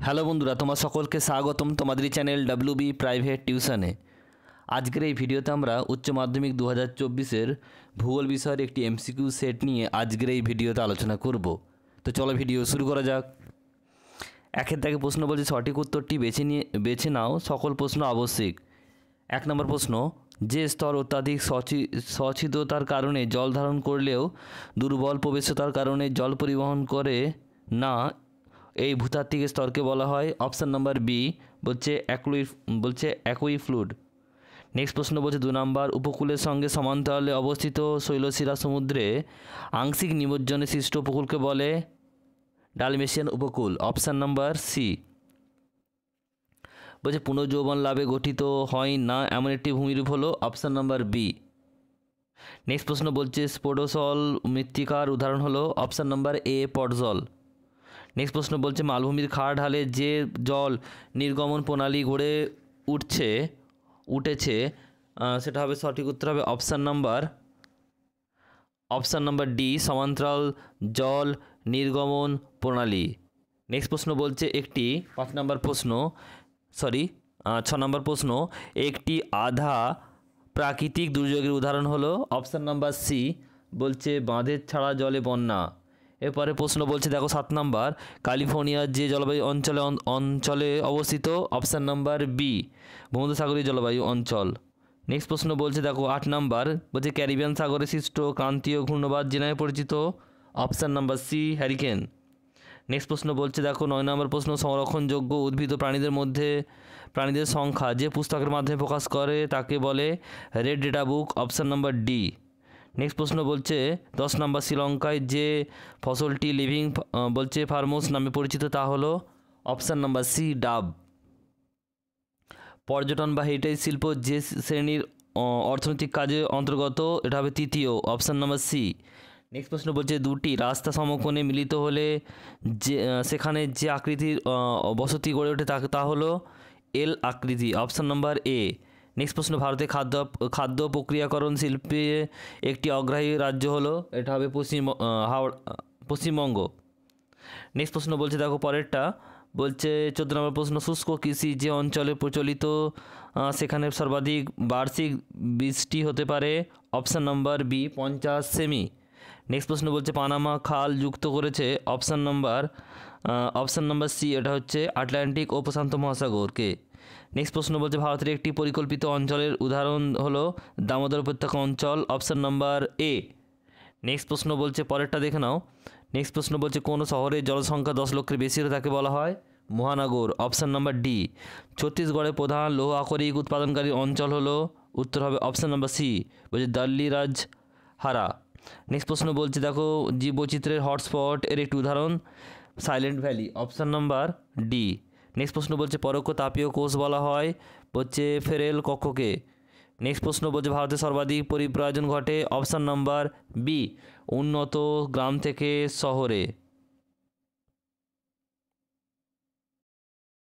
Hello বন্ধুরা, তোমার সকলকে স্বাগতম তোমাদের চ্যানেল ডাব্লিউবি প্রাইভেট টিউশনে। আজকের এই ভিডিওতে আমরা উচ্চ মাধ্যমিক 2024-এর ভূগোল বিষয়ের একটি এমসিকিউ সেট নিয়ে আজকের এই ভিডিওতে আলোচনা করব। তো চলো ভিডিও শুরু করা যাক। একের দাগে প্রশ্ন বলছে সঠিক উত্তরটি বেছে নাও, সকল প্রশ্ন আবশ্যিক। 1 নম্বর প্রশ্ন, যে স্তর অত্যাধিক সচ্ছিদ্রতার কারণে জল ধারণ করলেও দুর্বল প্রবেশতার কারণে জল পরিবহন করে না, এই ভূতাত্ত্বিক স্তরকে বলা হয় অপশান নাম্বার বি, বলছে অ্যাকুই ফ্লুইড। নেক্সট প্রশ্ন বলছে 2 নম্বর, উপকূলের সঙ্গে সমান্তরালে অবস্থিত শৈলশিরা সমুদ্রে আংশিক নিমজ্জনে সৃষ্ট উপকূলকে বলে ডালমেশিয়ান উপকূল, অপশান নাম্বার সি। বলছে পুনর্যৌবন লাভে গঠিত হয় না এমন একটি ভূমিরূপ হলো, অপশান নাম্বার বি। নেক্সট প্রশ্ন বলছে স্পোডোসল মৃত্তিকার উদাহরণ হলো, অপশান নাম্বার এ পটজল। নেক্সট প্রশ্ন বলছে মালভূমির খাড়া ঢালে যে জল নির্গমন প্রণালী গড়ে উঠেছে সেটা হবে, সঠিক উত্তর হবে অপশান নাম্বার ডি, সমান্তরাল জল নির্গমন প্রণালী। নেক্সট প্রশ্ন বলছে 6 নম্বর প্রশ্ন, একটি আধা প্রাকৃতিক দুর্যোগের উদাহরণ হলো, অপশান নাম্বার সি, বলছে বাঁধের ছাড়া জলে বন্যা। এরপরে প্রশ্ন বলছে দেখো 7 নম্বর, ক্যালিফোর্নিয়ার যে জলবায়ু অঞ্চলে অবস্থিত, অপশান নাম্বার বি, ভূমধ্যসাগরীয় জলবায়ু অঞ্চল। নেক্সট প্রশ্ন বলছে দেখো 8 নম্বর, বলছে ক্যারিবিয়ান সাগরে সৃষ্ট ক্রান্তীয় ঘূর্ণবাদ যে নামে পরিচিত, option number C, hurricane. Next প্রশ্ন বলছে দেখো 9 নম্বর প্রশ্ন, সংরক্ষণযোগ্য উদ্ভিদ ও প্রাণীদের সংখ্যা যে পুস্তকের মাধ্যমে প্রকাশ করে তাকে বলে red data book, option number D. Next প্রশ্ন বলছে 10 নম্বর, শ্রীলঙ্কায় যে ফসলটি লিভিং ফার্মোস নামে পরিচিত তা হলো, অপশান নাম্বার সি, ডাব। পর্যটন বা হেরিটেজ শিল্প যে শ্রেণীর অর্থনৈতিক কাজে অন্তর্গত, এটা হবে তৃতীয়, অপশান নাম্বার সি। নেক্সট প্রশ্ন বলছে দুটি রাস্তা সমকোণে মিলিত হলে সেখানে যে আকৃতির বসতি গড়ে ওঠে তা হলো এল আকৃতি, অপশান নাম্বার এ। নেক্সট প্রশ্ন, ভারতের খাদ্য প্রক্রিয়াকরণ শিল্পে একটি অগ্রাহী রাজ্য হলো, এটা হবে পশ্চিমবঙ্গ। নেক্সট প্রশ্ন বলছে দেখো পরেরটা, বলছে 14 নম্বর প্রশ্ন, শুষ্ক কৃষি যে অঞ্চলে প্রচলিত সেখানে সর্বাধিক বার্ষিক বৃষ্টি হতে পারে, অপশান নাম্বার বি, 50 সেমি। নেক্সট প্রশ্ন বলছে পানামা খাল যুক্ত করেছে, অপশান নাম্বার সি, এটা হচ্ছে আটলান্টিক ও প্রশান্ত মহাসাগরকে। নেক্সট প্রশ্ন বলছে ভারতের একটি পরিকল্পিত অঞ্চলের উদাহরণ হলো দামোদর উপত্যকা অঞ্চল, অপশান নাম্বার এ। নেক্সট প্রশ্ন বলছে পরেরটা দেখে নাও। নেক্সট প্রশ্ন বলছে কোন শহরের জনসংখ্যা 10 লক্ষের বেশি হলে তাকে বলা হয় মহানগর, অপশান নাম্বার ডি। ছত্তিশগড়ের প্রধান লৌহ আকরিক উৎপাদনকারী অঞ্চল হলো, উত্তর হবে অপশান নাম্বার সি, বলছে দিল্লি রাজহারা। নেক্সট প্রশ্ন বলছে দেখো জীববৈচিত্র্যের হটস্পট এর একটি উদাহরণ silent valley, option number D. Next প্রশ্ন বলছে পরোক্ষ তাপীয় কোষ বলা হয় ফেরেল কক্ষকে। নেক্সট প্রশ্ন বলছে ভারতে সর্বাধিক পরিব্রাজন ঘটে, অপশান নাম্বার বি, উন্নত গ্রাম থেকে শহরে।